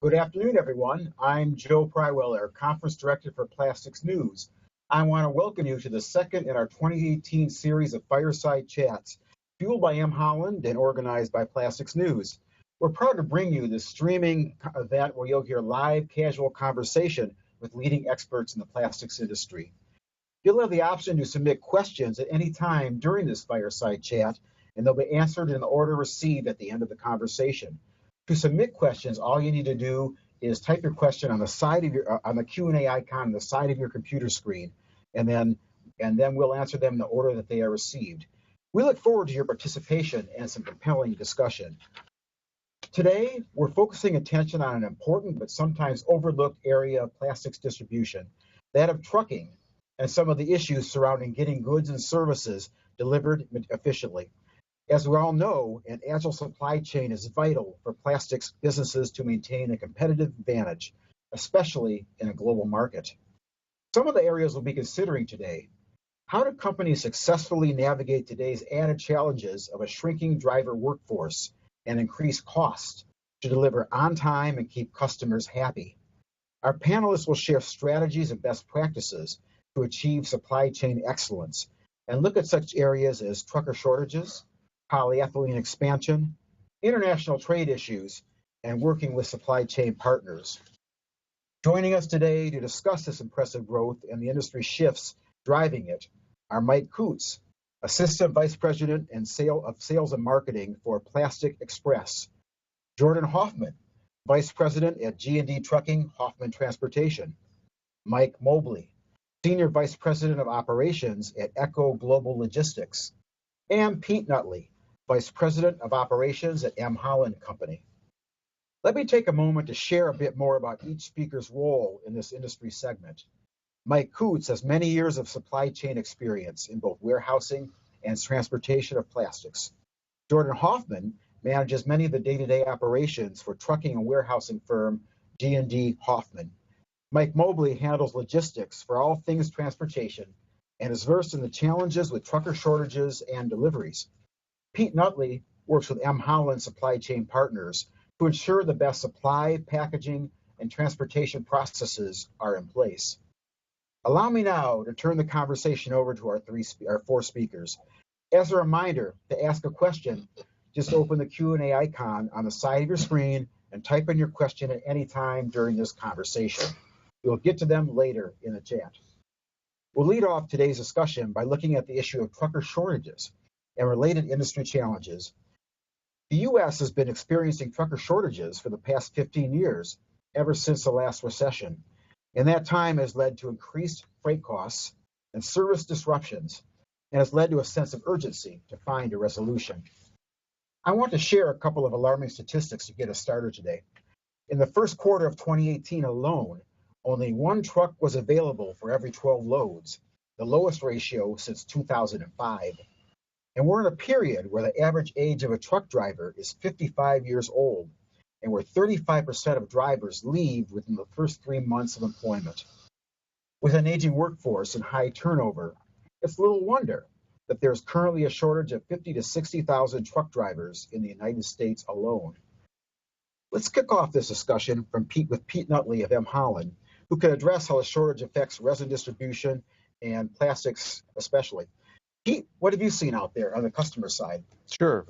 Good afternoon, everyone. I'm Joe Pryweller, Conference Director for Plastics News. I want to welcome you to the second in our 2018 series of Fireside Chats, fueled by Holland and organized by Plastics News. We're proud to bring you this streaming event where you'll hear live, casual conversation with leading experts in the plastics industry. You'll have the option to submit questions at any time during this Fireside Chat, and they'll be answered in the order received at the end of the conversation. To submit questions, all you need to do is type your question on the side of on the Q&A icon on the side of your computer screen, and then we'll answer them in the order that they are received. We look forward to your participation and some compelling discussion. Today, we're focusing attention on an important but sometimes overlooked area of plastics distribution, that of trucking, and some of the issues surrounding getting goods and services delivered efficiently. As we all know, an agile supply chain is vital for plastics businesses to maintain a competitive advantage, especially in a global market. Some of the areas we'll be considering today: how do companies successfully navigate today's added challenges of a shrinking driver workforce and increased costs to deliver on time and keep customers happy? Our panelists will share strategies and best practices to achieve supply chain excellence and look at such areas as trucker shortages, polyethylene expansion, international trade issues, and working with supply chain partners. Joining us today to discuss this impressive growth and the industry shifts driving it are Mike Coutts, Assistant Vice President of Sales and Marketing for Plastic Express, Jordan Hoffman, Vice President at G&D Trucking, Hoffman Transportation, Mike Mobley, Senior Vice President of Operations at Echo Global Logistics, and Pete Nutley, Vice President of Operations at Holland Company. Let me take a moment to share a bit more about each speaker's role in this industry segment. Mike Coutts has many years of supply chain experience in both warehousing and transportation of plastics. Jordan Hoffman manages many of the day-to-day operations for trucking and warehousing firm G&D Hoffman. Mike Mobley handles logistics for all things transportation and is versed in the challenges with trucker shortages and deliveries. Pete Nutley works with Holland supply chain partners to ensure the best supply, packaging, and transportation processes are in place. Allow me now to turn the conversation over to our four speakers. As a reminder, to ask a question, just open the Q&A icon on the side of your screen and type in your question at any time during this conversation. We'll get to them later in the chat. We'll lead off today's discussion by looking at the issue of trucker shortages and related industry challenges. The U.S. has been experiencing trucker shortages for the past 15 years, ever since the last recession, and that time has led to increased freight costs and service disruptions, and has led to a sense of urgency to find a resolution. I want to share a couple of alarming statistics to get us started today. In the first quarter of 2018 alone, only one truck was available for every 12 loads, the lowest ratio since 2005. And we're in a period where the average age of a truck driver is 55 years old, and where 35% of drivers leave within the first 3 months of employment. With an aging workforce and high turnover, it's little wonder that there's currently a shortage of 50 to 60,000 truck drivers in the United States alone. Let's kick off this discussion with Pete Nutley of Holland, who can address how the shortage affects resin distribution and plastics especially. Pete, what have you seen out there on the customer side? Sure.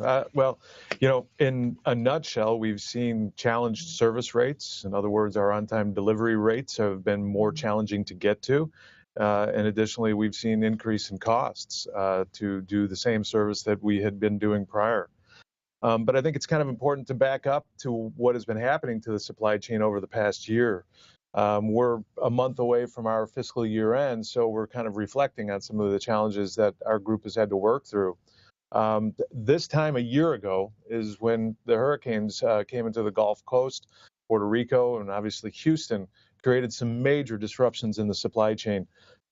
In a nutshell, we've seen challenged service rates. In other words, our on-time delivery rates have been more challenging to get to. And additionally, we've seen increase in costs to do the same service that we had been doing prior. But I think it's kind of important to back up to what has been happening to the supply chain over the past year. We're a month away from our fiscal year end, so we're kind of reflecting on some of the challenges that our group has had to work through. This time a year ago is when the hurricanes came into the Gulf Coast, Puerto Rico, and obviously Houston, created some major disruptions in the supply chain.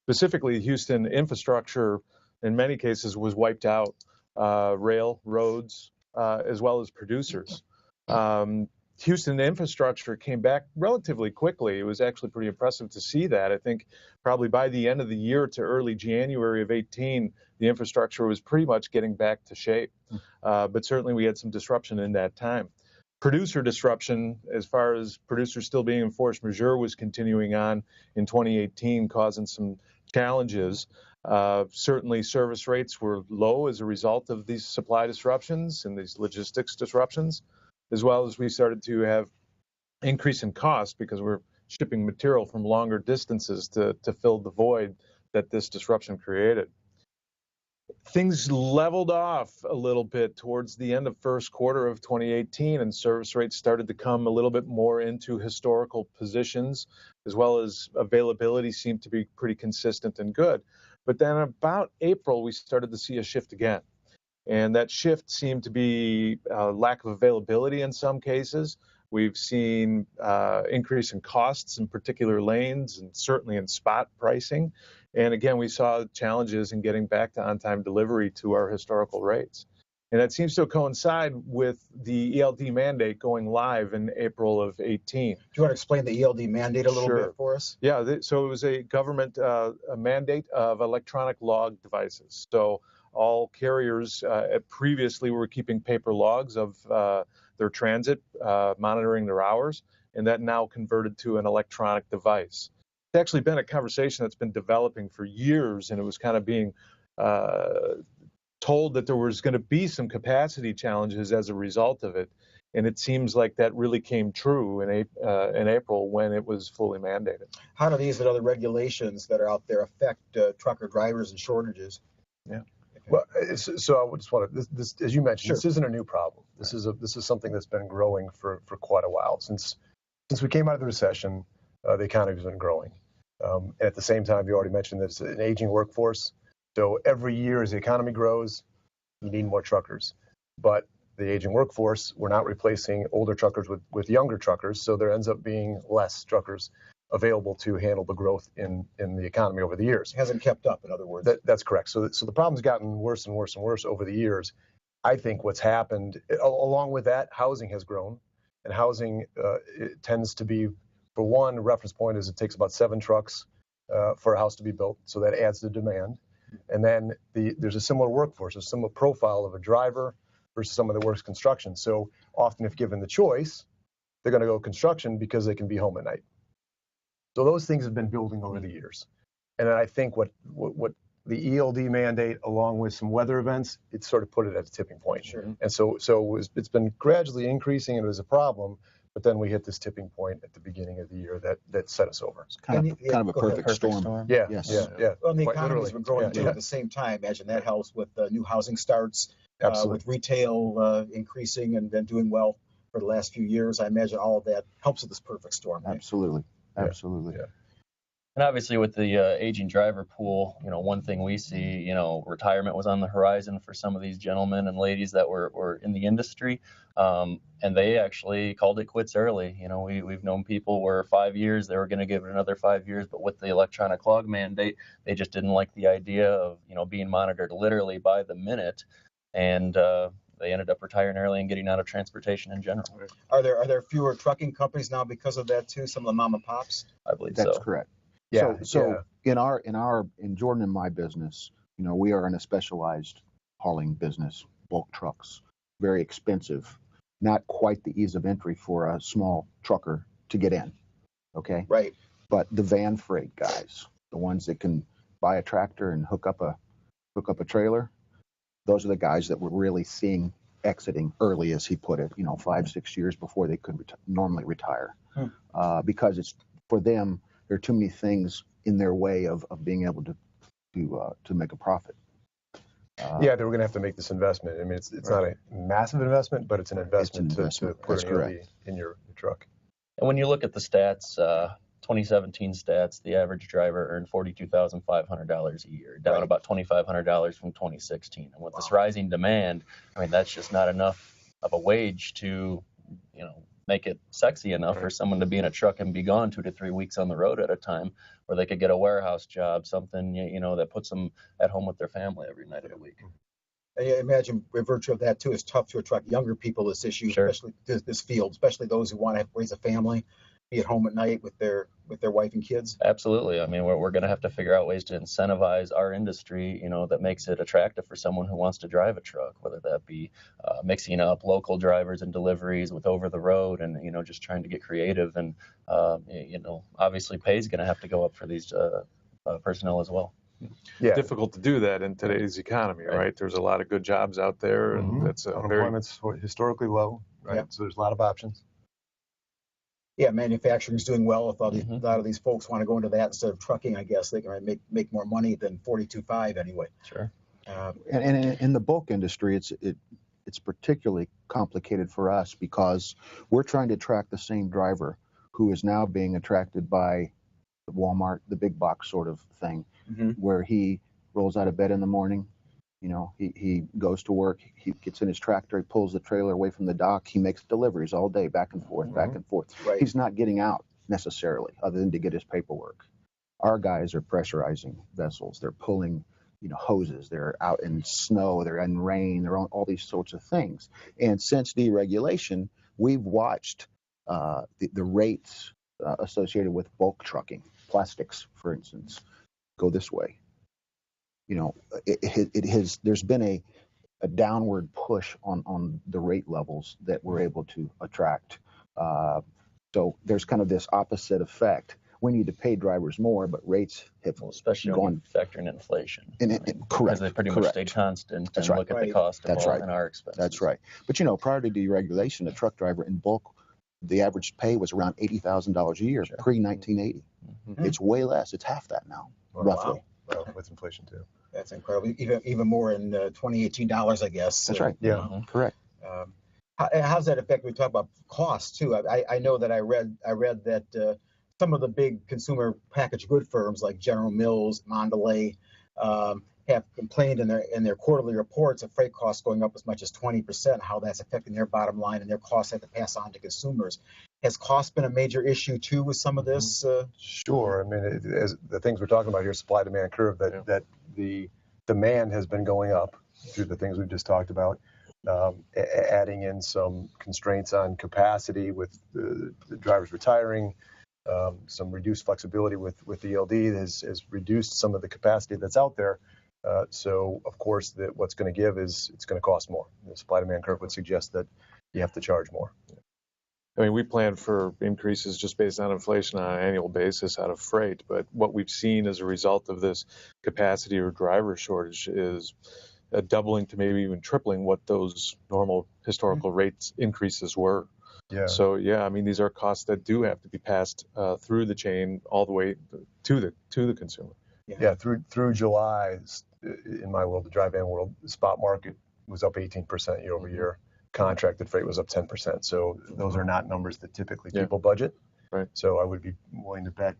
Specifically, Houston infrastructure, in many cases, was wiped out, rail, roads, as well as producers. Houston infrastructure came back relatively quickly. It was actually pretty impressive to see that. I think probably by the end of the year to early January of 18, the infrastructure was pretty much getting back to shape. But certainly we had some disruption in that time. producer disruption, as far as producers still being in force majeure, was continuing on in 2018, causing some challenges. Certainly service rates were low as a result of these supply disruptions and these logistics disruptions, as well as we started to have increase in cost because we're shipping material from longer distances to fill the void that this disruption created. Things leveled off a little bit towards the end of first quarter of 2018, and service rates started to come a little bit more into historical positions, as well as availability seemed to be pretty consistent and good. But then about April, we started to see a shift again. And that shift seemed to be lack of availability in some cases. We've seen increase in costs in particular lanes and certainly in spot pricing. And again, we saw challenges in getting back to on-time delivery to our historical rates. And that seems to coincide with the ELD mandate going live in April of 18. Do you want to explain the ELD mandate a little Sure. bit for us? Yeah, so it was a government a mandate of electronic log devices. So all carriers previously were keeping paper logs of their transit, monitoring their hours, and that now converted to an electronic device. It's actually been a conversation that's been developing for years, and it was kind of being told that there was going to be some capacity challenges as a result of it. And it seems like that really came true in April when it was fully mandated. How do these and other regulations that are out there affect trucker drivers and shortages? Yeah. Well, so I just want to, this, as you mentioned, Sure. This isn't a new problem. This is something that's been growing for quite a while. Since we came out of the recession, the economy's been growing. And at the same time, you already mentioned this, an aging workforce. So every year as the economy grows, you need more truckers. But the aging workforce, we're not replacing older truckers with younger truckers, so there ends up being less truckers available to handle the growth in the economy over the years. It hasn't kept up, in other words. That's correct. So the problem's gotten worse and worse and worse over the years. I think what's happened, along with that, housing has grown, and housing it tends to be, for one, a reference point is it takes about 7 trucks for a house to be built, so that adds to demand. And then there's a similar workforce, a similar profile of a driver versus someone that works construction. So often, if given the choice, they're going to go construction because they can be home at night. So those things have been building over the years. And then I think what the ELD mandate, along with some weather events, it sort of put it at a tipping point. Sure. And so it's been gradually increasing, and it was a problem. But then we hit this tipping point at the beginning of the year that set us over. It's kind of a go ahead. perfect storm. Yeah, Yes. yeah. Well, and the Quite economy's literally. been growing Yeah, too yeah. at the same time. Imagine that helps with new housing starts, Absolutely. with retail increasing and then doing well for the last few years. I imagine all of that helps with this perfect storm. Right? Absolutely. Yeah. Absolutely. Yeah. And obviously with the aging driver pool, one thing we see, retirement was on the horizon for some of these gentlemen and ladies that were in the industry. And they actually called it quits early. We've known people where 5 years, they were going to give it another 5 years, but with the electronic log mandate, they just didn't like the idea of, being monitored literally by the minute. And they ended up retiring early and getting out of transportation in general. Are there fewer trucking companies now because of that too? Some of the mom and pops? I believe That's so. correct. Yeah. So in Jordan and my business, we are in a specialized hauling business, bulk trucks, very expensive, not quite the ease of entry for a small trucker to get in. Okay. Right. But the van freight guys, the ones that can buy a tractor and hook up a trailer, those are the guys that we're really seeing exiting early, as he put it, 5-6 years before they could normally retire. Because it's for them, there are too many things in their way of being able to make a profit. Yeah, they were going to have to make this investment. I mean, it's not a massive investment, but it's an investment, to put an ELD in your truck. And when you look at the stats, 2017 stats, the average driver earned $42,500 a year, down about $2,500 from 2016. And with this rising demand, that's just not enough of a wage to, make it sexy enough for someone to be in a truck and be gone 2 to 3 weeks on the road at a time, where they could get a warehouse job, something, that puts them at home with their family every night of the week. I imagine by virtue of that too, it's tough to attract younger people to this issue, Sure. especially this field, especially those who want to raise a family, be at home at night with their with their wife and kids? Absolutely. I mean, we're going to have to figure out ways to incentivize our industry, that makes it attractive for someone who wants to drive a truck, whether that be mixing up local drivers and deliveries with over the road and, just trying to get creative. And, obviously pay is going to have to go up for these personnel as well. Yeah, Difficult to do that in today's economy, right? There's a lot of good jobs out there, and that's a unemployment's historically low, right? Yeah. So there's a lot of options. Yeah, manufacturing's doing well. If a lot of these folks want to go into that instead of trucking, I guess they can make more money than 42.5 anyway. Sure. And in the bulk industry, it's particularly complicated for us because we're trying to attract the same driver who is now being attracted by Walmart, the big box sort of thing, where he rolls out of bed in the morning. He goes to work, he gets in his tractor, he pulls the trailer away from the dock, he makes deliveries all day, back and forth, back and forth. Right. He's not getting out necessarily, other than to get his paperwork. Our guys are pressurizing vessels. They're pulling, hoses. They're out in snow. They're in rain. They're on all these sorts of things. And since deregulation, we've watched the rates associated with bulk trucking, plastics, for instance, go this way. There's been a downward push on the rate levels that we're able to attract. So there's kind of this opposite effect. We need to pay drivers more, but rates have especially when you factor in inflation. Correct. Because they pretty much stay constant and look at the cost of all and our expenses. That's right. But prior to deregulation, a truck driver in bulk, the average pay was around $80,000 a year pre-1980. It's way less. It's half that now, roughly. Wow, with inflation too. That's incredible. Even more in 2018 dollars, I guess. That's right. Yeah, correct. How's that affect? We talk about costs too. I know that I read that some of the big consumer packaged good firms like General Mills, Mondelez, have complained in their quarterly reports of freight costs going up as much as 20%. How that's affecting their bottom line and their costs have to pass on to consumers. Has cost been a major issue too with some of this? Sure. I mean, as the things we're talking about here, supply-demand curve, that the demand has been going up through the things we've just talked about, adding in some constraints on capacity with the drivers retiring, some reduced flexibility with the ELD has reduced some of the capacity that's out there. So, of course, what's going to give is it's going to cost more. The supply-demand curve would suggest that you have to charge more. I mean, we plan for increases just based on inflation on an annual basis out of freight, but what we've seen as a result of this capacity or driver shortage is a doubling to maybe even tripling what those normal historical rates increases were. Yeah. So, I mean, these are costs that do have to be passed through the chain all the way to the consumer. Yeah, through July, in my world, the dry van world, the spot market was up 18% year over year. Contracted freight was up 10%. So those are not numbers that typically people budget. Right. So I would be willing to bet.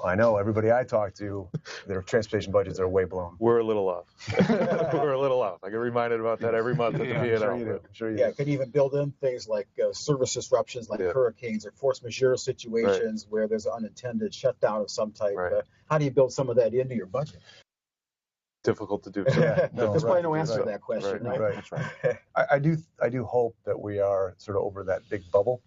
I know everybody I talk to, their transportation budgets are way blown. We're a little off. We're a little off. I get reminded about that every month at the P&L. I'm sure you do. It could even build in things like service disruptions like hurricanes or force majeure situations where there's an unintended shutdown of some type. How do you build some of that into your budget? Difficult to do. There's probably no answer to that question, right? That's right. I do hope that we are sort of over that big bubble.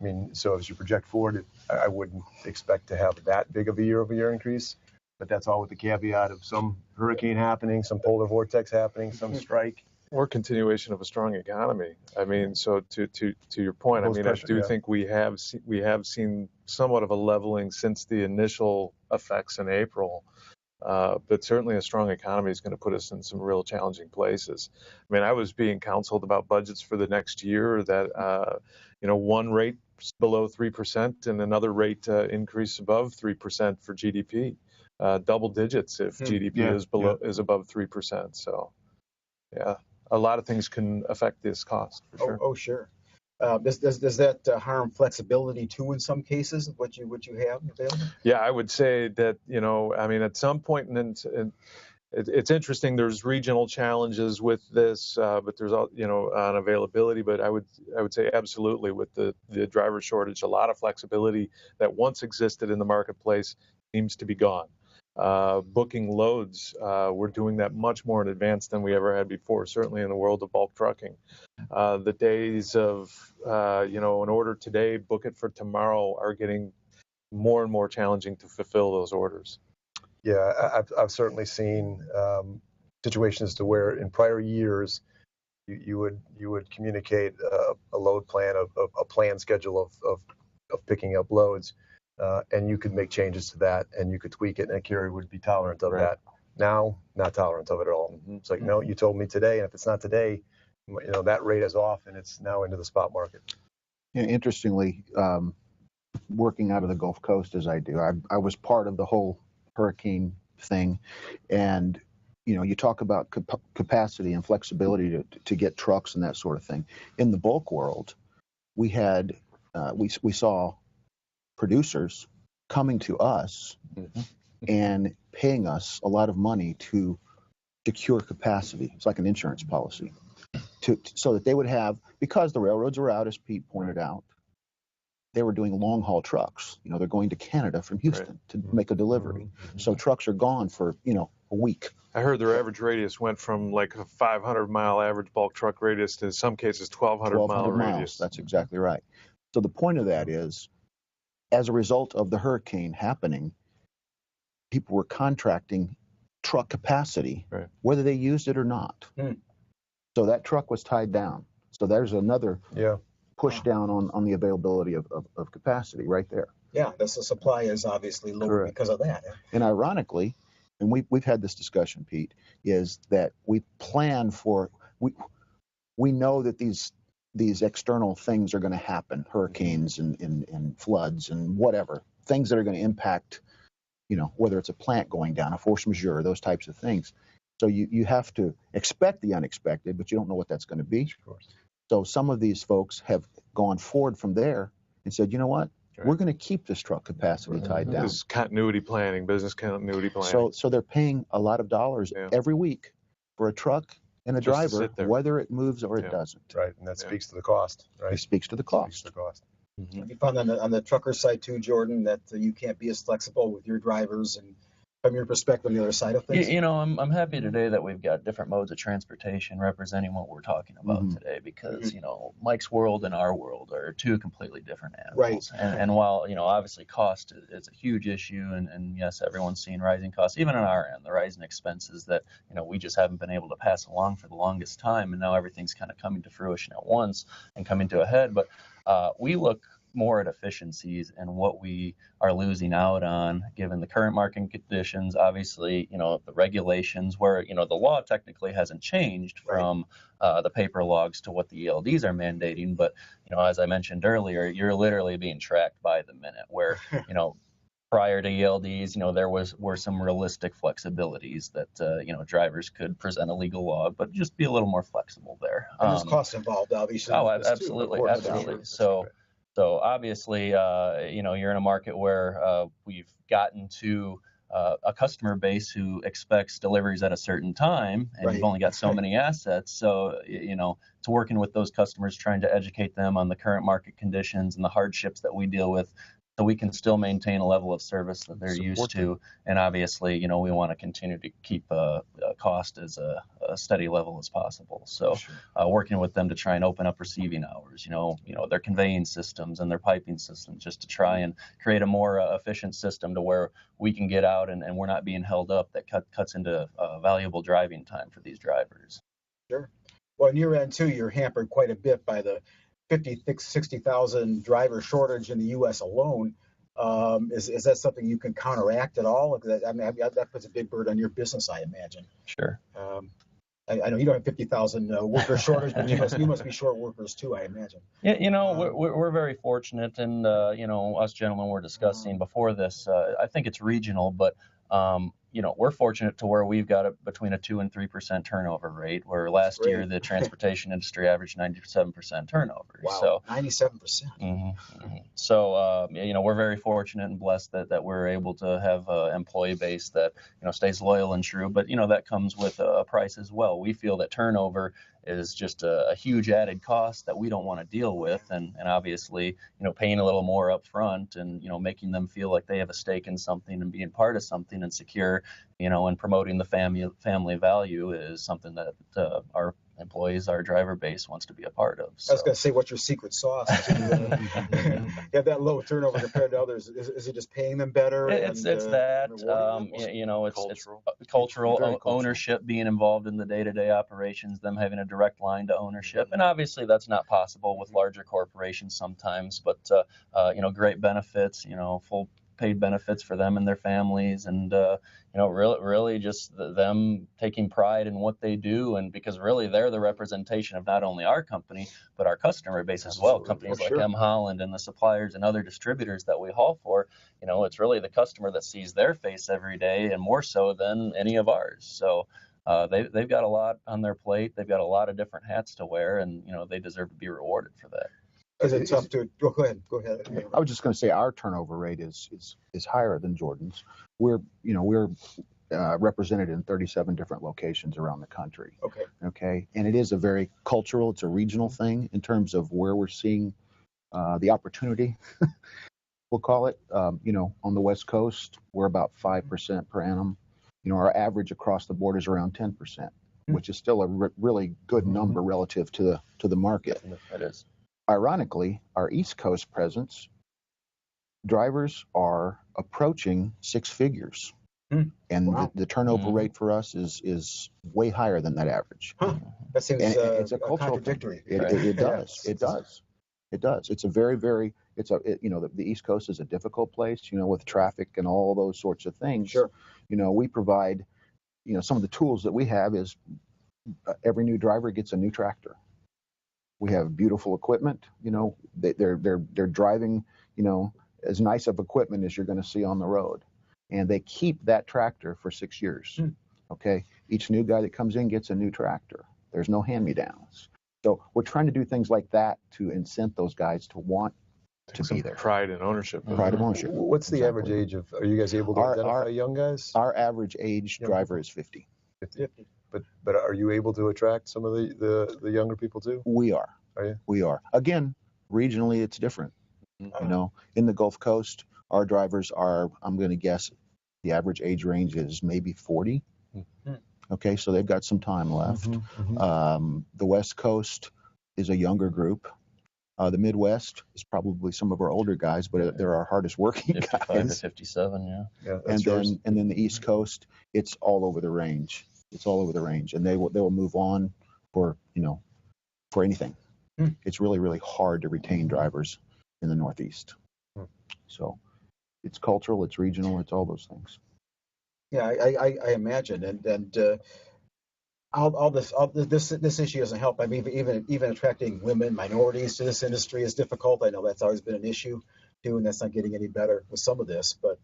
I mean, so as you project forward, I wouldn't expect to have that big of a year-over-year increase, but that's all with the caveat of some hurricane happening, some polar vortex happening, some strike. Or continuation of a strong economy. I mean, so to your point, I mean, I do think we have seen somewhat of a leveling since the initial effects in April. But certainly a strong economy is going to put us in some real challenging places. I mean, I was being counseled about budgets for the next year that, one rate below 3% and another rate increase above 3% for GDP, double digits if GDP is above 3%. So, a lot of things can affect this cost for sure. Oh, sure. Does that harm flexibility too in some cases? What you have available? Yeah, I would say that I mean at some point, and it's interesting. There's regional challenges with this, but there's on availability. But I would say absolutely with the driver shortage, a lot of flexibility that once existed in the marketplace seems to be gone. Booking loads, we're doing that much more in advance than we ever had before, certainly in the world of bulk trucking. The days of, an order today, book it for tomorrow are getting more and more challenging to fulfill those orders. Yeah, I've certainly seen situations to where in prior years you would communicate a load plan of a planned schedule of picking up loads, and you could make changes to that and you could tweak it, and a carrier would be tolerant of that. Now, not tolerant of it at all. It's like, no, you told me today, and if it's not today, that rate is off, and it's now into the spot market. Interestingly, working out of the Gulf Coast as I do, I was part of the whole hurricane thing, and you talk about capacity and flexibility to get trucks and that sort of thing. In the bulk world, we had we saw producers coming to us and paying us a lot of money to secure capacity. It's like an insurance policy, so that they would have, because the railroads are out, as Pete pointed out. They were doing long haul trucks. They're going to Canada from Houston to make a delivery. So trucks are gone for, a week. I heard their average radius went from like a 500-mile average bulk truck radius to, in some cases, 1,200-mile radius. That's exactly right. So the point of that is, as a result of the hurricane happening, people were contracting truck capacity, whether they used it or not. So that truck was tied down. So there's another push down on the availability of capacity right there. Yeah, the supply is obviously lower because of that. And ironically, and we've had this discussion, Pete, is that we plan for, we know that these external things are going to happen, hurricanes and floods and whatever, things that are going to impact, whether it's a plant going down, a force majeure, those types of things. So you have to expect the unexpected, but you don't know what that's going to be. Of course. So some of these folks have gone forward from there and said, you know what, we're going to keep this truck capacity tied down. This continuity planning, business continuity planning. So they're paying a lot of dollars every week for a truck and a driver, whether it moves or it doesn't. Right, and that speaks to the cost. Right, it speaks to the cost. Speaks to the cost. Have you found on the trucker side too, Jordan, that you can't be as flexible with your drivers and from your perspective on the other side of things? I'm happy today that we've got different modes of transportation representing what we're talking about today, because Mike's world and our world are two completely different animals. Right. And while obviously cost is a huge issue, and yes, everyone's seeing rising costs, even on our end, the rising expenses that we just haven't been able to pass along for the longest time, and now everything's kind of coming to fruition at once and coming to a head. But we look more at efficiencies and what we are losing out on given the current market conditions. Obviously, the regulations where, the law technically hasn't changed from the paper logs to what the ELDs are mandating. But, as I mentioned earlier, you're literally being tracked by the minute where, prior to ELDs, there were some realistic flexibilities that, drivers could present a legal log, but just be a little more flexible there. And there's costs involved, obviously. Oh, absolutely. So obviously, you're in a market where we've gotten to a customer base who expects deliveries at a certain time, and you've only got so many assets. So, to working with those customers, trying to educate them on the current market conditions and the hardships that we deal with, so we can still maintain a level of service that they're used to. And obviously, we want to continue to keep cost as a steady level as possible. So working with them to try and open up receiving hours, their conveying systems and their piping systems, just to try and create a more efficient system to where we can get out and we're not being held up, that cuts into valuable driving time for these drivers. Sure. Well, on your end, too, you're hampered quite a bit by the 60,000 driver shortage in the U.S. alone. Is that something you can counteract at all? That puts a big burden on your business, I imagine. Sure. I know you don't have 50,000 worker shortage, but you must be short workers too, I imagine. Yeah, we're very fortunate, and us gentlemen were discussing before this. I think it's regional, but we're fortunate to where we've got between a 2% and 3% turnover rate, where last year the transportation industry averaged 97% turnover. Wow, so 97%. So, we're very fortunate and blessed that we're able to have an employee base that, stays loyal and true, but, that comes with a price as well. We feel that turnover is just a huge added cost that we don't want to deal with, and obviously, paying a little more up front and, making them feel like they have a stake in something and being part of something and secure, and promoting the family value is something that our employees, our driver base wants to be a part of. So. I was going to say, what's your secret sauce to have that low turnover compared to others? Is it just paying them better? It's that, it's cultural ownership, being involved in the day-to-day operations, them having a direct line to ownership. And obviously that's not possible with larger corporations sometimes, but, great benefits, full paid benefits for them and their families, and really just them taking pride in what they do, and because really they're the representation of not only our company but our customer base as well. Companies like M. Holland and the suppliers and other distributors that we haul for, it's really the customer that sees their face every day, and more so than any of ours. So they've got a lot on their plate. They've got a lot of different hats to wear, and they deserve to be rewarded for that. Is it tough to go ahead? I was just going to say our turnover rate is higher than Jordan's. We're represented in 37 different locations around the country. Okay, and it is a very cultural. It's a regional thing in terms of where we're seeing the opportunity. We'll call it. On the West Coast, we're about 5% per annum. Our average across the board is around 10%, which is still a really good number relative to the market. It is. Ironically, our East Coast presence, drivers are approaching six figures. And the turnover rate for us is way higher than that average. That seems it's a cultural contradictory. It does. It does. It's a very, very, the East Coast is a difficult place, with traffic and all those sorts of things. Sure. We provide, some of the tools that we have is every new driver gets a new tractor. We have beautiful equipment. They're driving, as nice of equipment as you're going to see on the road, and they keep that tractor for 6 years. Okay, each new guy that comes in gets a new tractor. There's no hand-me-downs. So we're trying to do things like that to incent those guys to want to be there. Pride and ownership. Pride of ownership. What's the average age of? Are you guys able to identify young guys? Our average age driver is 50. 50. But are you able to attract some of the younger people too? We are. Are you? We are. Again, regionally it's different. In the Gulf Coast, our drivers are, I'm going to guess, the average age range is maybe 40. Okay, so they've got some time left. The West Coast is a younger group. The Midwest is probably some of our older guys, but they're our hardest working 55 guys. to 57, yeah. And then the East Coast, it's all over the range. It's all over the range, and they will move on for anything. It's really, really hard to retain drivers in the Northeast. So it's cultural, it's regional, it's all those things. Yeah, I imagine, and all this issue doesn't help. I mean, even attracting women, minorities to this industry is difficult. I know that's always been an issue too, and that's not getting any better with some of this. But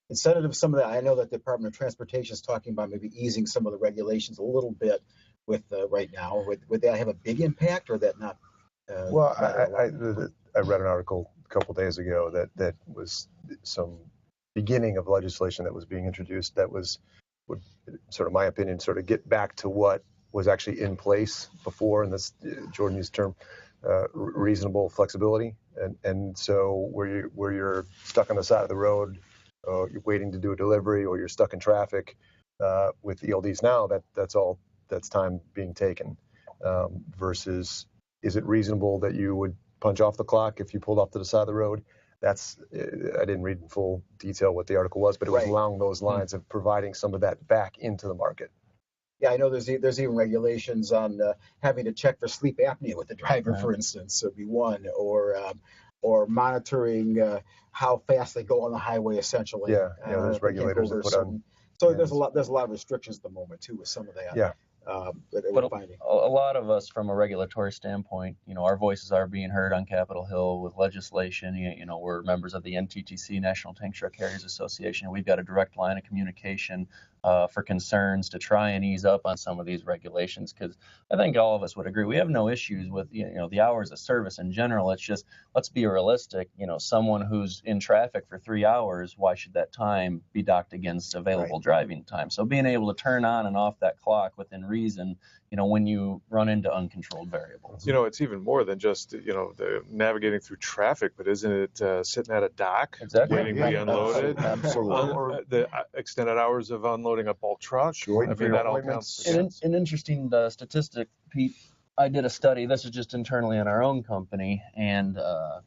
instead of some of that, I know that the Department of Transportation is talking about maybe easing some of the regulations a little bit with right now. Would that have a big impact, or that not? Well, I read an article a couple of days ago that was some beginning of legislation that was being introduced that would sort of, my opinion, sort of get back to what was actually in place before, and this Jordan used the term reasonable flexibility, and so where you're stuck on the side of the road, you're waiting to do a delivery, or you're stuck in traffic with ELDs now, that's time being taken versus, is it reasonable that you would punch off the clock if you pulled off to the side of the road? I didn't read in full detail what the article was, but it was along those lines of providing some of that back into the market. Yeah, I know there's even regulations on having to check for sleep apnea with the driver, for instance. So it'd be one, or monitoring how fast they go on the highway, essentially. Yeah, there's regulators that put on. So there's a lot of restrictions at the moment too with some of that. Yeah. That but we're finding. A lot of us, from a regulatory standpoint, our voices are being heard on Capitol Hill with legislation. We're members of the NTTC, National Tank Truck Carriers Association. We've got a direct line of communication for concerns to try and ease up on some of these regulations, because I think all of us would agree we have no issues with the hours of service in general. It's just, let's be realistic. Someone who's in traffic for 3 hours, why should that time be docked against available driving time? So being able to turn on and off that clock within reason, when you run into uncontrolled variables. It's even more than just, the navigating through traffic, but isn't it sitting at a dock, Exactly. waiting to be unloaded? Absolutely. Or the extended hours of unloading a bulk truck. Sure. I mean, that all counts. An interesting statistic, Pete. I did a study. This is just internally in our own company, and a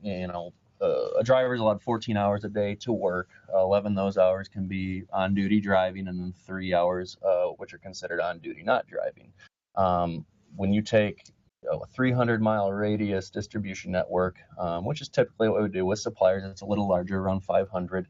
driver is allowed 14 hours a day to work. 11 of those hours can be on duty driving, and then 3 hours which are considered on duty not driving. When you take a 300-mile radius distribution network, which is typically what we do with suppliers, it's a little larger, around 500.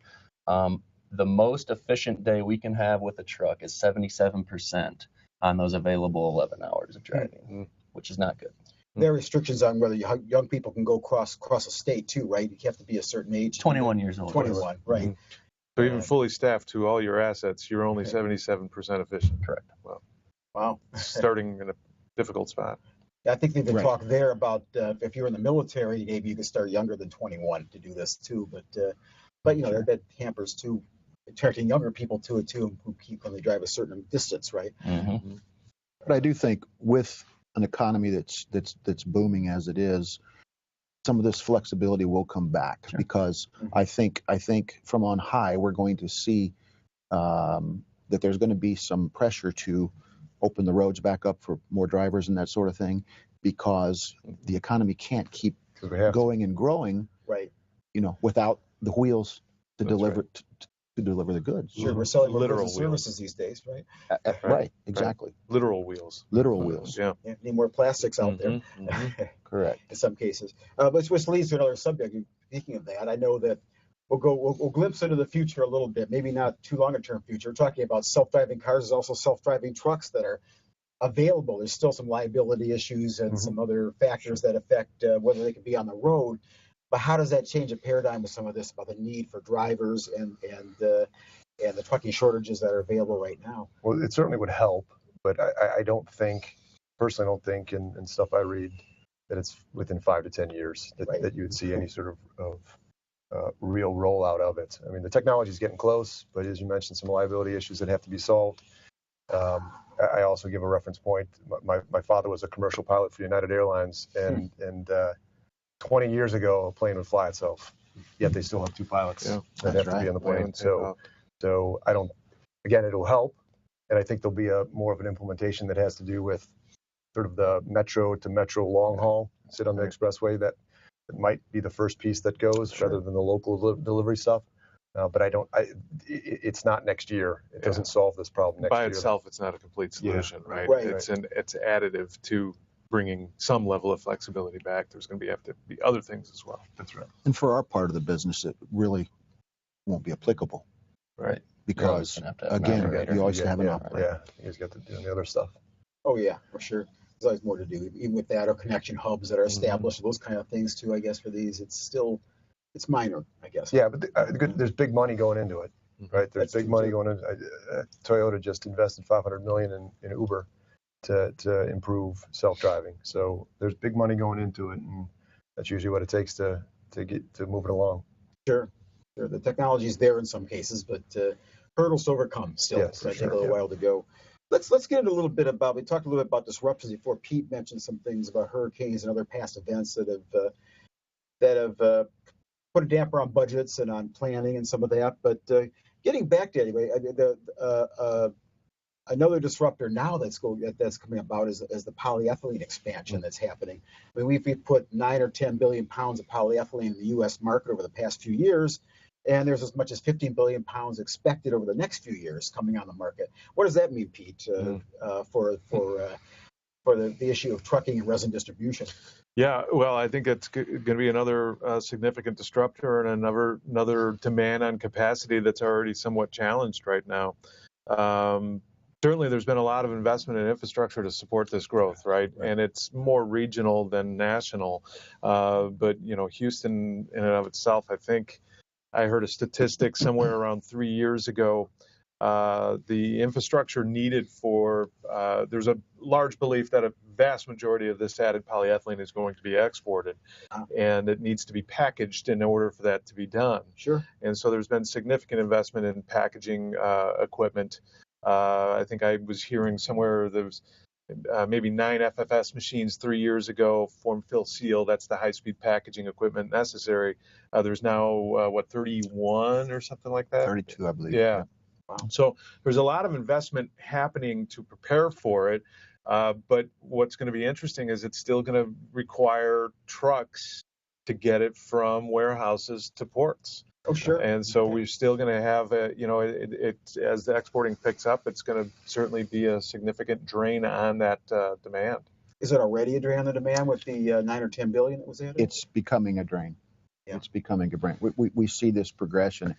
The most efficient day we can have with a truck is 77% on those available 11 hours of driving, which is not good. There are restrictions on whether young people can go across a state too, right? You have to be a certain age. 21 years old. 21, right. So even fully staffed to all your assets, you're only 77% efficient. Correct. Wow. Starting in a difficult spot. I think they've been talk there about if you're in the military, maybe you can start younger than 21 to do this too. But that hampers too, attracting younger people to it too, who keep when they drive a certain distance, right? Mm-hmm. But I do think with an economy that's booming as it is, some of this flexibility will come back because I think from on high we're going to see that there's going to be some pressure to open the roads back up for more drivers and that sort of thing because the economy can't keep going and growing, right? Without the wheels to deliver to deliver the goods. Sure, we're selling more Literal goods and services these days, right? Right, exactly. Literal wheels. Literal wheels. Yeah. Need more plastics out there. Correct. In some cases. But which leads to another subject. Speaking of that, I know that we'll glimpse into the future a little bit, maybe not too long a term future. We're talking about self-driving cars. There's also self-driving trucks that are available. There's still some liability issues and some other factors that affect whether they can be on the road. But how does that change the paradigm with some of this about the need for drivers and the trucking shortages that are available right now? Well, it certainly would help, but I personally don't think in stuff I read that it's within 5 to 10 years that you would see any sort of real rollout of it. I mean, the technology is getting close, but as you mentioned, some liability issues that have to be solved. I also give a reference point. My father was a commercial pilot for United Airlines, and 20 years ago, a plane would fly itself. Yet they still have 2 pilots that have to be on the plane. So I don't. Again, it'll help, and I think there'll be more of an implementation that has to do with sort of the metro to metro long haul. Sit on the expressway that might be the first piece that goes rather than the local delivery stuff. But it's not next year. It doesn't solve this problem next year. By itself, it's not a complete solution, right? Right. It's additive to bringing some level of flexibility back. There's going to have to be other things as well. That's right. And for our part of the business, it really won't be applicable. Right. Because, again, you always have an operator. Yeah, you guys got to do the other stuff. Oh, yeah, for sure. There's always more to do, even with that, or connection hubs that are established, those kind of things too, I guess, for these. It's minor, I guess. Yeah, but there's big money going into it, right? There's big money going in. Toyota just invested $500 million in Uber to improve self-driving. So there's big money going into it, and that's usually what it takes to move it along. Sure. The technology is there in some cases, but hurdles to overcome still. Yes, so I think a little while to go. Let's get into a little bit about. We talked a little bit about disruptions before. Pete mentioned some things about hurricanes and other past events that have put a damper on budgets and on planning and some of that. But getting back to anyway, another disruptor now that's coming about is the polyethylene expansion that's happening. I mean, we've put 9 or 10 billion pounds of polyethylene in the U.S. market over the past few years, and there's as much as 15 billion pounds expected over the next few years coming on the market. What does that mean, Pete, for the issue of trucking and resin distribution? Yeah, well, I think it's going to be another significant disruptor and another demand on capacity that's already somewhat challenged right now. Certainly, there's been a lot of investment in infrastructure to support this growth, right? And it's more regional than national. But Houston in and of itself, I think I heard a statistic somewhere around 3 years ago. The infrastructure needed for there's a large belief that a vast majority of this added polyethylene is going to be exported, and it needs to be packaged in order for that to be done. Sure. And so there's been significant investment in packaging equipment. I think I was hearing somewhere there's maybe 9 FFS machines 3 years ago, form, fill, seal. That's the high-speed packaging equipment necessary. There's now, 31 or something like that? 32, I believe. Yeah. Wow. So there's a lot of investment happening to prepare for it. But what's going to be interesting is it's still going to require trucks to get it from warehouses to ports. Oh, sure. And so we're still going to have, as the exporting picks up, it's going to certainly be a significant drain on that demand. Is it already a drain on the demand with the 9 or 10 billion that was added? It's becoming a drain. Yeah. It's becoming a drain. We see this progression.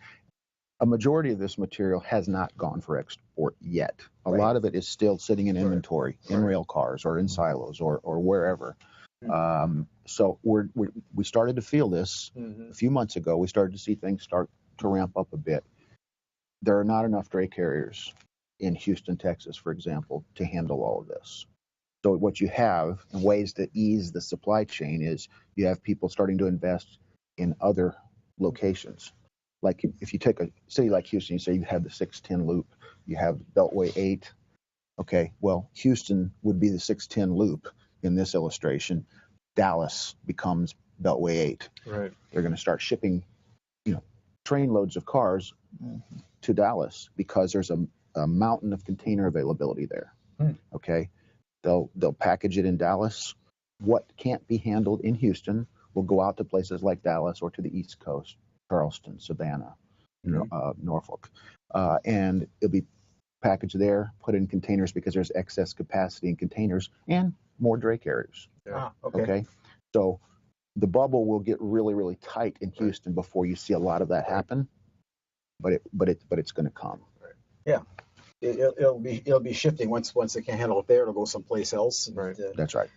A majority of this material has not gone for export yet. A lot of it is still sitting in inventory, in rail cars or in silos or wherever. So we started to feel this a few months ago. We started to see things start to ramp up a bit. There are not enough dray carriers in Houston, Texas, for example, to handle all of this. So what you have, and ways to ease the supply chain, is you have people starting to invest in other locations. Like if you take a city like Houston, you say you have the 610 loop, you have Beltway 8. Okay, well, Houston would be the 610 loop in this illustration. Dallas becomes Beltway 8. Right. They're going to start shipping, train loads of cars to Dallas because there's a mountain of container availability there. Okay, they'll package it in Dallas. What can't be handled in Houston will go out to places like Dallas or to the East Coast, Charleston, Savannah, Norfolk, and it'll be packaged there, put in containers because there's excess capacity in containers and more dray carriers. Yeah. Okay. So the bubble will get really, really tight in Houston before you see a lot of that happen, but it's going to come. Yeah. It'll be shifting once they can't handle it there. It'll go someplace else. And, That's right.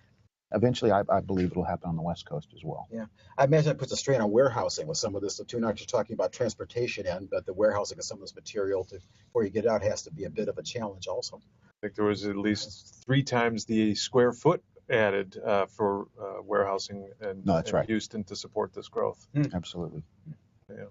Eventually, I believe it'll happen on the West Coast as well. Yeah, I imagine it puts a strain on warehousing with some of this too. Not just talking about transportation end, but the warehousing of some of this material before you get it out has to be a bit of a challenge also. I think there was at least 3 times the square foot added for warehousing in Houston to support this growth. Absolutely. Yeah.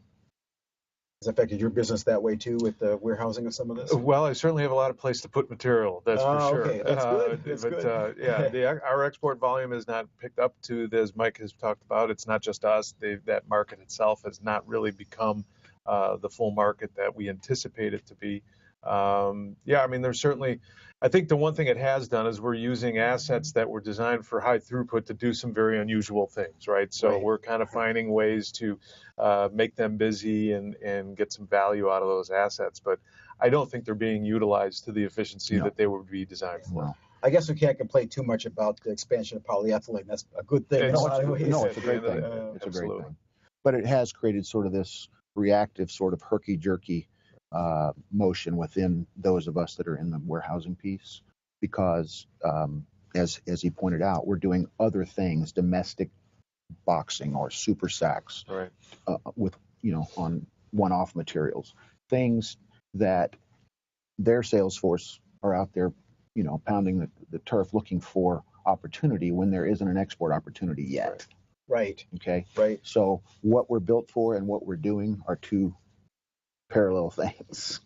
Has it affected your business that way too with the warehousing of some of this? Well, I certainly have a lot of place to put material. That's for sure. Okay, that's good. That's good. Our export volume has not picked up to, as Mike has talked about. It's not just us. That market itself has not really become the full market that we anticipate it to be. There's certainly, I think the one thing it has done is we're using assets that were designed for high throughput to do some very unusual things, right? So we're kind of finding ways to make them busy and get some value out of those assets. But I don't think they're being utilized to the efficiency that they would be designed for. No. I guess we can't complain too much about the expansion of polyethylene. That's a good thing. It's a great thing. It's a great thing. But it has created sort of this reactive sort of herky-jerky motion within those of us that are in the warehousing piece, because as he pointed out, we're doing other things, domestic boxing or super sacks, with on one-off materials, things that their sales force are out there, pounding the turf looking for opportunity when there isn't an export opportunity yet. Right. Okay. Right. So what we're built for and what we're doing are two parallel things.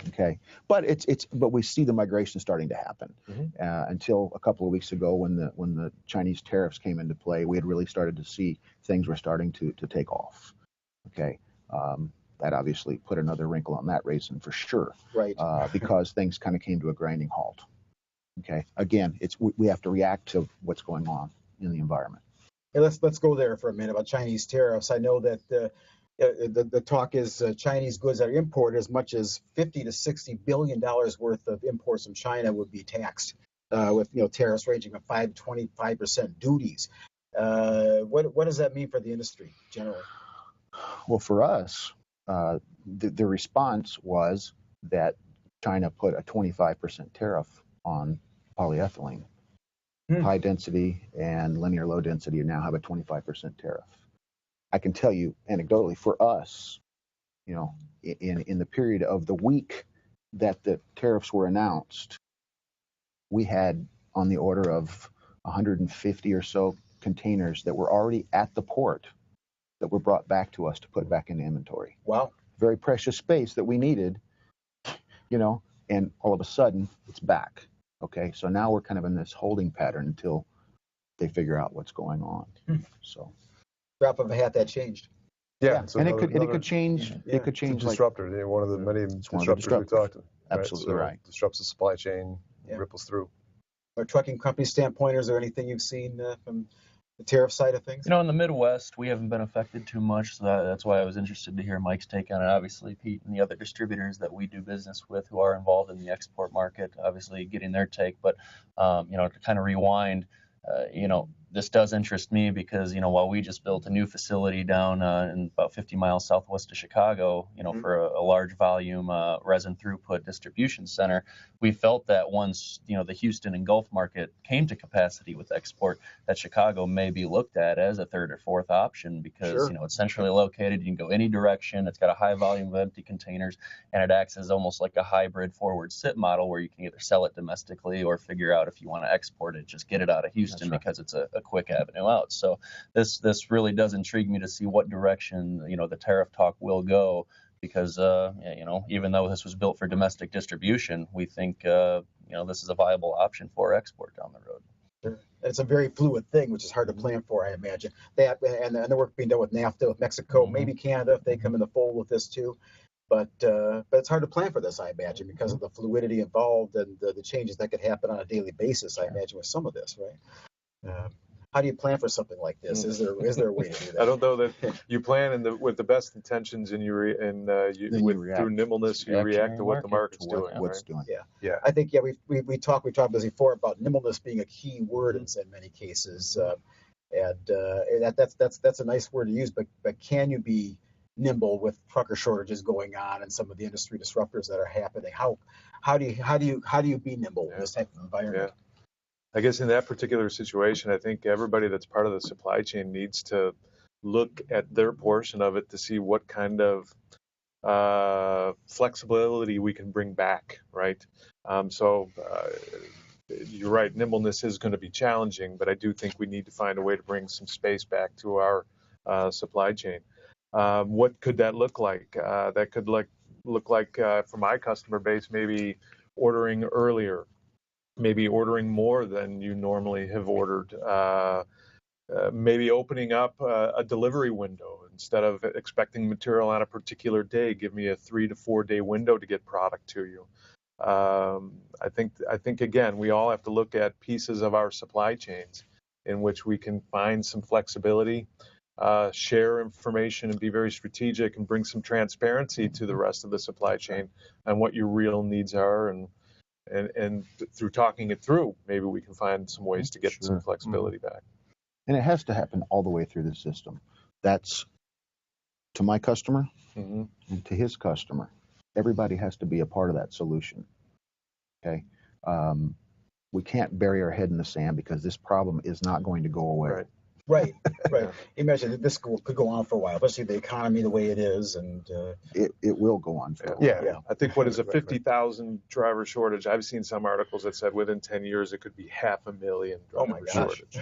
Okay, but but we see the migration starting to happen. Until a couple of weeks ago, when the Chinese tariffs came into play, we had really started to see things were starting to take off. Okay, that obviously put another wrinkle on that racing for sure. Right. Because things kind of came to a grinding halt. Okay, again, we have to react to what's going on in the environment. Hey, let's go there for a minute about Chinese tariffs. I know that the talk is Chinese goods that are imported, as much as $50 to $60 billion worth of imports from China would be taxed with tariffs ranging from 5% to 25% duties. What does that mean for the industry generally? Well, for us, the response was that China put a 25% tariff on polyethylene. High density and linear low density now have a 25% tariff. I can tell you anecdotally, for us, in the period of the week that the tariffs were announced, we had on the order of 150 or so containers that were already at the port that were brought back to us to put back into inventory. Wow. Very precious space that we needed, and all of a sudden it's back. Okay, so now we're kind of in this holding pattern until they figure out what's going on. So Drop of a hat, that changed. Yeah, and it could change. Yeah. It could It's a change. Like, disruptor. One of the many one of the disruptors we talked. Absolutely So right. Disrupts the supply chain, Yeah. ripples through. Or trucking company standpoint, is there anything you've seen from the tariff side of things? In the Midwest, we haven't been affected too much, so that's why I was interested to hear Mike's take on it. Obviously, Pete and the other distributors that we do business with who are involved in the export market, obviously getting their take. But, to kind of rewind, this does interest me because, while we just built a new facility down in about 50 miles southwest of Chicago, for a large volume resin throughput distribution center, we felt that once, the Houston and Gulf market came to capacity with export, that Chicago may be looked at as a third or fourth option because, Sure. It's centrally located. You can go any direction. It's got a high volume of empty containers, and it acts as almost like a hybrid forward sit model where you can either sell it domestically or figure out if you want to export it, just get it out of Houston because it's a quick avenue out. So this really does intrigue me to see what direction, the tariff talk will go. Because, even though this was built for domestic distribution, we think, this is a viable option for export down the road. Sure. It's a very fluid thing, which is hard to plan for, I imagine. That and the work being done with NAFTA, with Mexico, maybe Canada, if they come in the fold with this too. But it's hard to plan for this, I imagine, because of the fluidity involved and the changes that could happen on a daily basis, I imagine, with some of this, right? How do you plan for something like this? Is there a way to do that? I don't know that you plan with the best intentions, and through nimbleness you react to what the market's doing. What's doing. Yeah. I think we talked before about nimbleness being a key word in many cases, and that's a nice word to use. But can you be nimble with trucker shortages going on and some of the industry disruptors that are happening? How do you be nimble in this type of environment? Yeah. I guess in that particular situation, I think everybody that's part of the supply chain needs to look at their portion of it to see what kind of flexibility we can bring back, right? You're right, nimbleness is going to be challenging, but I do think we need to find a way to bring some space back to our supply chain. What could that look like? That could look like for my customer base, maybe ordering earlier. Maybe ordering more than you normally have ordered, maybe opening up a delivery window instead of expecting material on a particular day. Give me a 3 to 4 day window to get product to you. I think again, we all have to look at pieces of our supply chains in which we can find some flexibility, share information, and be very strategic, and bring some transparency to the rest of the supply chain on what your real needs are, and through talking it through, maybe we can find some ways to get some flexibility back. And it has to happen all the way through the system. That's to my customer and to his customer. Everybody has to be a part of that solution. Okay, we can't bury our head in the sand because this problem is not going to go away. Right. Imagine that this could go on for a while, especially the economy the way it is, and it will go on for a while. Yeah. I think what is a 50,000 driver shortage? I've seen some articles that said within 10 years it could be 500,000 driver shortage.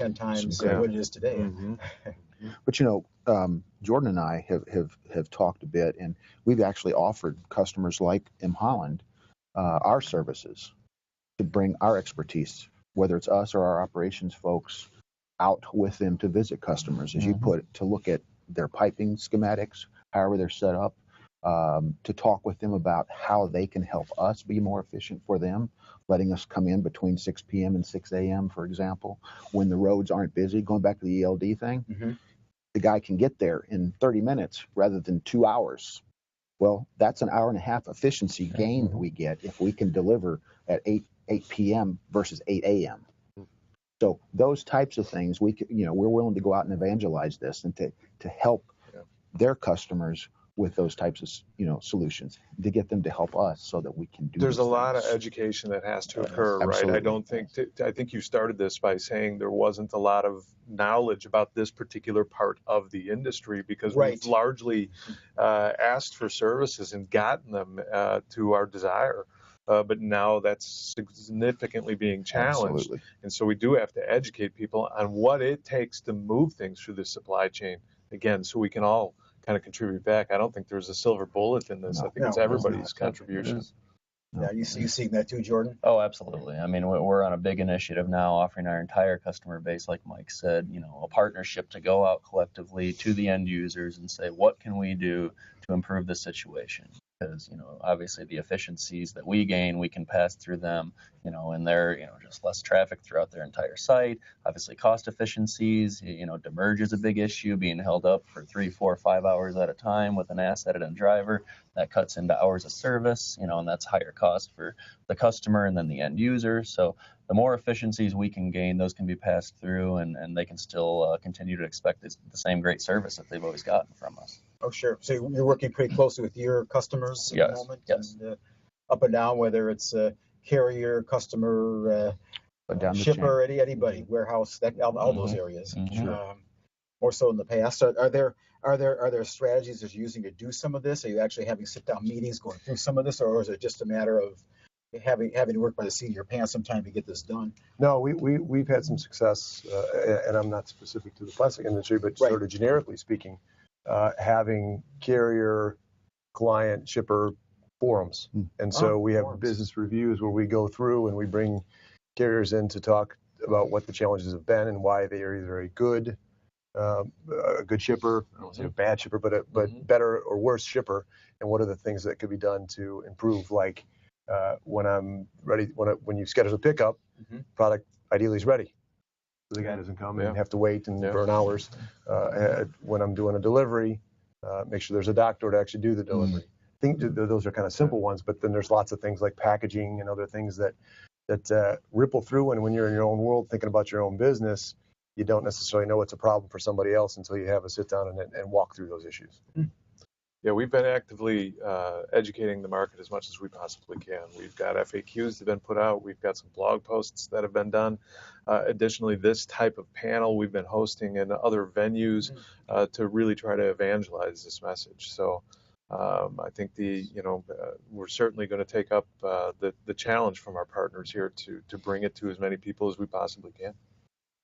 10 times what it is today. But Jordan and I have talked a bit, and we've actually offered customers like Holland our services to bring our expertise, whether it's us or our operations folks, out with them to visit customers, as you put it, to look at their piping schematics, however they're set up, to talk with them about how they can help us be more efficient for them, letting us come in between 6 p.m. and 6 a.m., for example, when the roads aren't busy. Going back to the ELD thing, the guy can get there in 30 minutes rather than 2 hours. Well, that's an hour and a half efficiency gain we get if we can deliver at 8 p.m. versus 8 a.m. So those types of things, we're willing to go out and evangelize this and to help their customers with those types of solutions, to get them to help us so that we can do. There's a lot of education that has to occur, right? I don't think I think you started this by saying there wasn't a lot of knowledge about this particular part of the industry because we've largely asked for services and gotten them to our desire. But now that's significantly being challenged. Absolutely. And so we do have to educate people on what it takes to move things through the supply chain, again, so we can all kind of contribute back. I don't think there's a silver bullet in this. I think it's everybody's contribution. Yeah, you seeing that too, Jordan? Oh, absolutely. I mean, we're on a big initiative now, offering our entire customer base, like Mike said, a partnership to go out collectively to the end users and say, what can we do to improve the situation? Because, obviously the efficiencies that we gain, we can pass through them, and they're, just less traffic throughout their entire site. Obviously cost efficiencies, demurrage is a big issue, being held up for 3, 4, 5 hours at a time with an asset and a driver. That cuts into hours of service, and that's higher cost for the customer and then the end user. So the more efficiencies we can gain, those can be passed through, and they can still continue to expect the same great service that they've always gotten from us. Oh, sure. So you're working pretty closely with your customers at the moment? Yes. And, up and down, whether it's carrier, customer, Down the shipper, anybody, warehouse, all those areas. Mhm. More so in the past. Are there strategies that you're using to do some of this? Are you actually having sit-down meetings going through some of this, or is it just a matter of having to work by the seat of your pants sometime to get this done? No, we've had some success, and I'm not specific to the plastic industry, but Right. sort of generically speaking, having carrier, client, shipper forums. And so we have forums. business reviews where we go through and we bring carriers in to talk about what the challenges have been and why they are either a good shipper, I don't say a bad shipper, but better or worse shipper, and what are the things that could be done to improve, like when I'm ready, when you schedule a pickup, product ideally is ready. So the guy doesn't come and have to wait and burn hours. When I'm doing a delivery, make sure there's a dock door to actually do the delivery. I think those are kind of simple ones, but then there's lots of things like packaging and other things that ripple through. And when you're in your own world thinking about your own business, you don't necessarily know it's a problem for somebody else until you have a sit down and walk through those issues. Yeah, we've been actively educating the market as much as we possibly can. We've got FAQs that have been put out. We've got some blog posts that have been done. Additionally, this type of panel we've been hosting in other venues to really try to evangelize this message. So I think we're certainly going to take up the challenge from our partners here to bring it to as many people as we possibly can.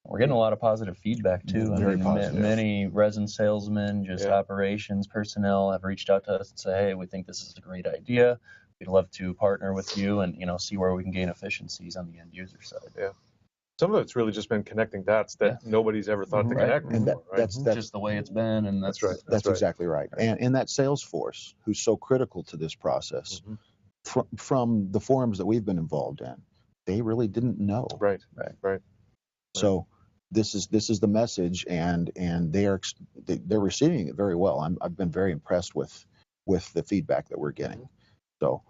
We're getting a lot of positive feedback too. Very positive. Many resin salesmen, just Yeah. operations personnel have reached out to us and say, hey, we think this is a great idea. We'd love to partner with you and see where we can gain efficiencies on the end user side. Yeah. Some of it's really just been connecting dots that nobody's ever thought to connect And before, right? that's Just the way it's been, and that's right. That's exactly right. And that sales force, who's so critical to this process, from the forums that we've been involved in, they really didn't know. Right. So this is the message, and they're receiving it very well. I've been very impressed with the feedback that we're getting. So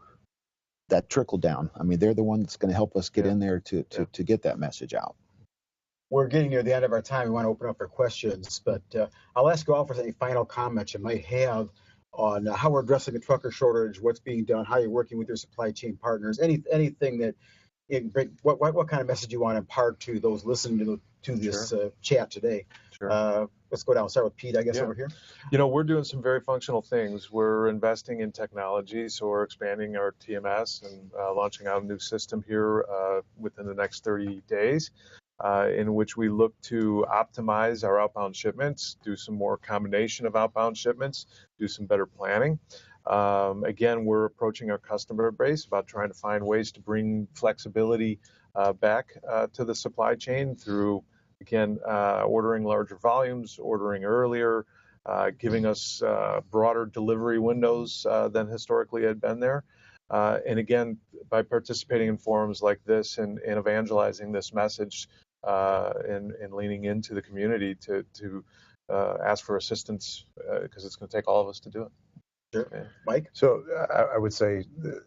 that trickle down. I mean, they're the one that's going to help us get in there to get that message out. We're getting near the end of our time. We want to open up for questions, but I'll ask you all for any final comments you might have on how we're addressing the trucker shortage, what's being done, how you're working with your supply chain partners, anything that what kind of message you want to impart to those listening to this chat today. Sure. Let's go down. Start with Pete, I guess, over here. We're doing some very functional things. We're investing in technology, so we're expanding our TMS and launching out a new system here within the next 30 days, in which we look to optimize our outbound shipments, do some more combination of outbound shipments, do some better planning. Again, we're approaching our customer base about trying to find ways to bring flexibility back to the supply chain through, again, ordering larger volumes, ordering earlier, giving us broader delivery windows than historically had been there. And again, by participating in forums like this and evangelizing this message and leaning into the community to ask for assistance, because it's going to take all of us to do it. Sure. Yeah. Mike? So I would say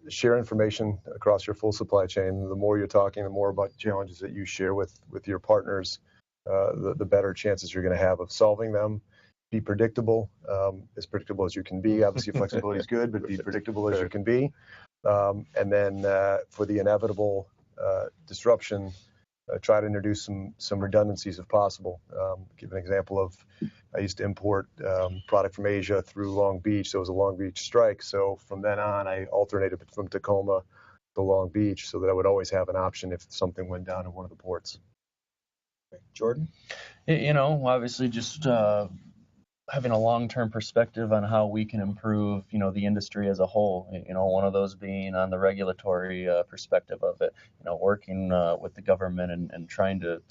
share information across your full supply chain. The more you're talking, the more about challenges that you share with your partners, the better chances you're going to have of solving them. Be predictable as you can be. Obviously, flexibility is good, but be predictable as you can be. And then for the inevitable disruption, try to introduce some redundancies if possible. Give an example of, I used to import product from Asia through Long Beach. So it was a Long Beach strike. So from then on, I alternated from Tacoma to Long Beach so that I would always have an option if something went down in one of the ports. Jordan? Obviously just having a long-term perspective on how we can improve, the industry as a whole. One of those being on the regulatory perspective of it. Working with the government and trying to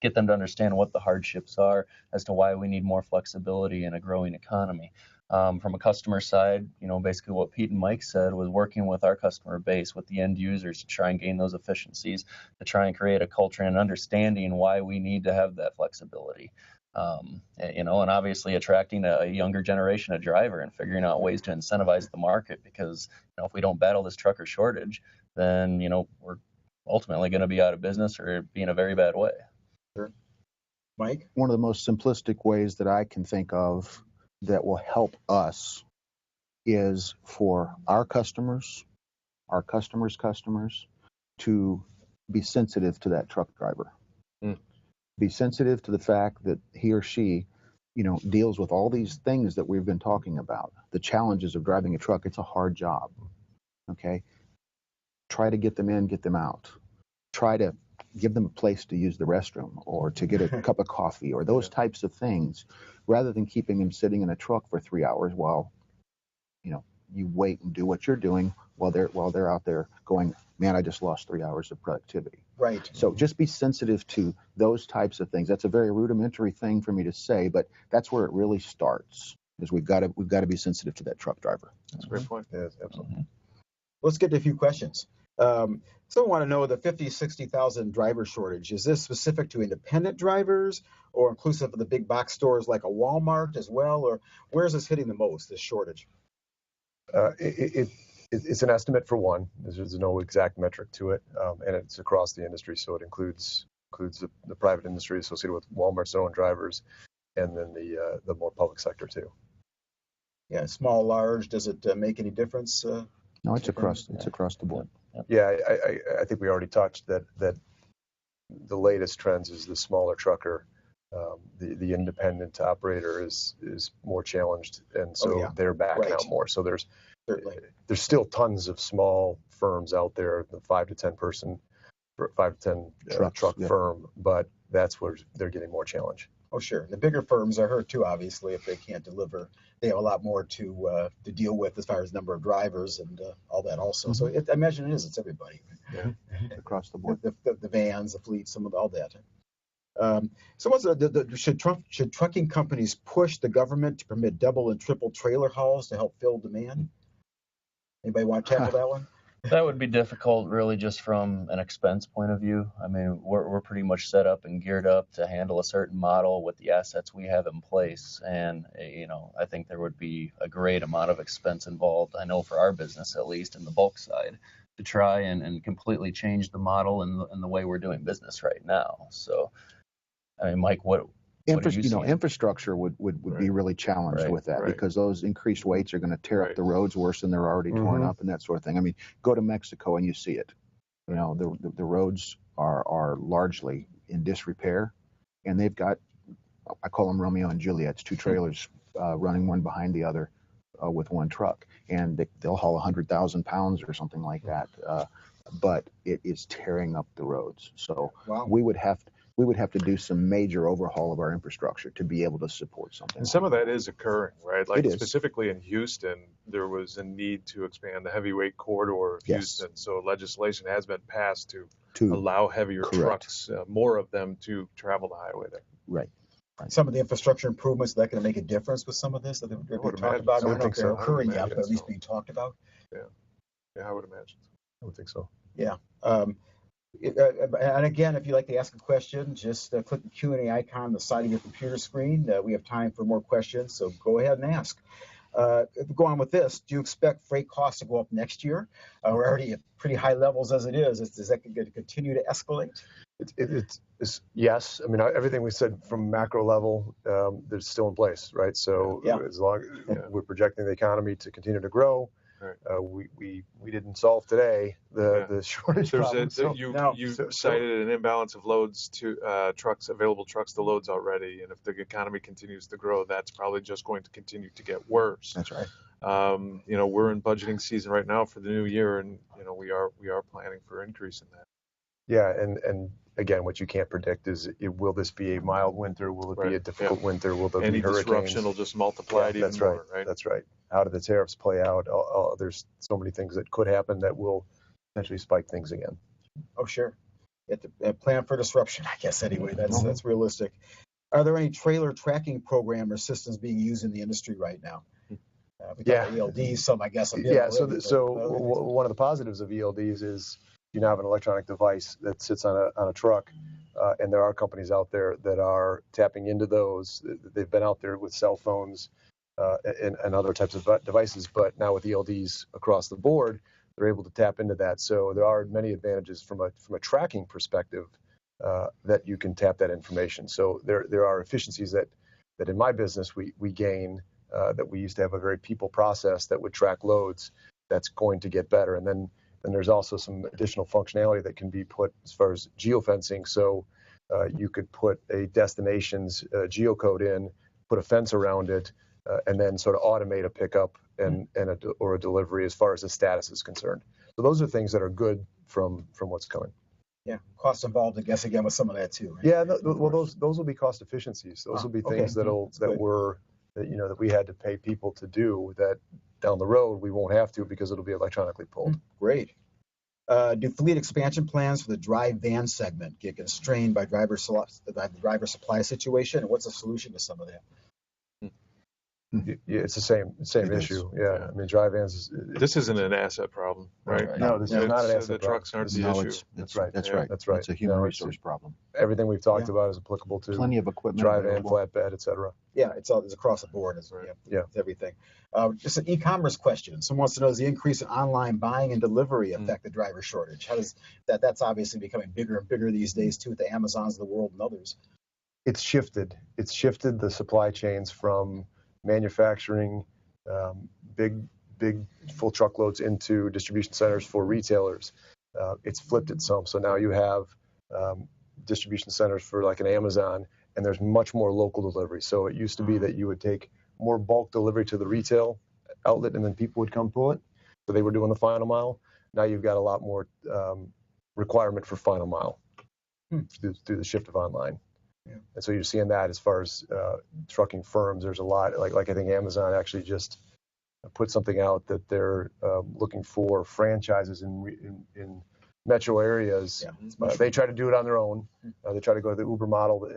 get them to understand what the hardships are as to why we need more flexibility in a growing economy. From a customer side, basically what Pete and Mike said was working with our customer base, with the end users, to try and gain those efficiencies, to try and create a culture and understanding why we need to have that flexibility. And obviously attracting a younger generation of driver and figuring out ways to incentivize the market, because if we don't battle this trucker shortage, then we're ultimately going to be out of business or be in a very bad way. Sure. Mike? One of the most simplistic ways that I can think of that will help us is for our customers' customers to be sensitive to that truck driver. Be sensitive to the fact that he or she, deals with all these things that we've been talking about. The challenges of driving a truck. It's a hard job. Okay. Try to get them in, get them out. Try to give them a place to use the restroom or to get a cup of coffee or those types of things, rather than keeping them sitting in a truck for 3 hours while, you wait and do what you're doing while they're out there going, man, I just lost 3 hours of productivity. Right. So just be sensitive to those types of things. That's a very rudimentary thing for me to say, but that's where it really starts. Is we've got to be sensitive to that truck driver. That's a great point. Yes, absolutely. Let's get to a few questions. Someone want to know the 50, 60,000 driver shortage. Is this specific to independent drivers or inclusive of the big box stores like a Walmart as well? Or where is this hitting the most, this shortage? It's an estimate for one. There's no exact metric to it, and it's across the industry, so it includes the private industry associated with Walmart's own drivers, and then the more public sector too. Yeah, small, large. Does it make any difference? No, it's across the board. Yeah, I think we already touched that the latest trends is the smaller trucker. The independent operator is more challenged, and so they're backing out more. So there's still tons of small firms out there, the 5 to 10 person, 5 to 10 truck firm, but that's where they're getting more challenge. Oh, sure. The bigger firms are hurt too, obviously, if they can't deliver. They have a lot more to deal with as far as number of drivers and all that also. So I imagine it's everybody. Yeah, across the board. The vans, the fleets, some of all that. Should trucking companies push the government to permit double and triple trailer hauls to help fill demand? Anybody want to tackle that one? That would be difficult, really, just from an expense point of view. I mean, we're pretty much set up and geared up to handle a certain model with the assets we have in place, and I think there would be a great amount of expense involved. I know for our business, at least in the bulk side, to try and completely change the model and the way we're doing business right now. So, I mean, Mike, what do you see? Infrastructure would be really challenged with that, because those increased weights are going to tear up the roads worse than they're already torn up and that sort of thing. I mean, go to Mexico and you see it. The roads are largely in disrepair, and they've got, I call them Romeo and Juliet's, two trailers running one behind the other with one truck, and they'll haul 100,000 pounds or something like that. But it is tearing up the roads. So we would have to do some major overhaul of our infrastructure to be able to support something. And some of that is occurring, right? Like specifically in Houston, there was a need to expand the heavyweight corridor of Houston. So legislation has been passed to allow heavier trucks, more of them, to travel the highway there. Right. Some of the infrastructure improvements, that going to make a difference with some of this that they're being talked about? I don't know if they're occurring yet, but at least being talked about. Yeah, I would imagine. I would think so. Yeah. And again, if you'd like to ask a question, just click the Q&A icon on the side of your computer screen. We have time for more questions, so go ahead and ask. If we go on with this, do you expect freight costs to go up next year? We're already at pretty high levels as it is. Is that going to continue to escalate? It's yes. I mean, everything we said from macro level, they're still in place, right? So as long as we're projecting the economy to continue to grow, we didn't solve today the shortage problem. You cited an imbalance of loads to available trucks to loads already, and if the economy continues to grow, that's probably just going to continue to get worse. That's right. We're in budgeting season right now for the new year, and we are planning for increase in that. Yeah, and again, what you can't predict is will this be a mild winter? Will it be a difficult winter? Will there Any be hurricanes? disruption will just multiply it even that's right. more, right? That's right. How do the tariffs play out? There's so many things that could happen that will potentially spike things again. Oh, sure. You have to plan for disruption, I guess, anyway. That's realistic. Are there any trailer tracking program or systems being used in the industry right now? We talk about ELDs, some, I guess. One of the positives of ELDs is you now have an electronic device that sits on a truck, and there are companies out there that are tapping into those. They've been out there with cell phones and other types of devices, but now with ELDs across the board, they're able to tap into that. So there are many advantages from a tracking perspective that you can tap that information. So there are efficiencies that in my business we gain that we used to have a very people process that would track loads. That's going to get better. And then there's also some additional functionality that can be put as far as geofencing. So you could put a destination's geocode in, put a fence around it, and then sort of automate a pickup or a delivery as far as the status is concerned. So those are things that are good from what's coming. Yeah, costs involved, I guess, again with some of that too. Right? Yeah, those will be cost efficiencies. Those will be things that we had to pay people to do that down the road we won't have to because it'll be electronically pulled. Great. Do fleet expansion plans for the dry van segment get constrained by driver supply situation, and what's the solution to some of that? Yeah, it's the same issue. Yeah, I mean, dry vans. This isn't an asset problem, right? No, this is not an asset The trucks aren't the issue. That's right. That's right. It's a human resource problem. Everything we've talked about is applicable to plenty of equipment, dry van, flatbed, etc. Yeah, it's across the board. It's everything. Just an e-commerce question. Someone wants to know: does the increase in online buying and delivery affect the driver shortage? How does that's obviously becoming bigger and bigger these days too, with the Amazons of the world and others. It's shifted the supply chains from manufacturing big full truckloads into distribution centers for retailers. It's flipped it some. So now you have distribution centers for like an Amazon, and there's much more local delivery. So it used to be that you would take more bulk delivery to the retail outlet, and then people would come pull it. So they were doing the final mile. Now you've got a lot more requirement for final mile through the shift of online. Yeah. And so you're seeing that as far as trucking firms. There's a lot, like I think Amazon actually just put something out that they're looking for franchises in metro areas. Yeah, they try to do it on their own. They try to go to the Uber model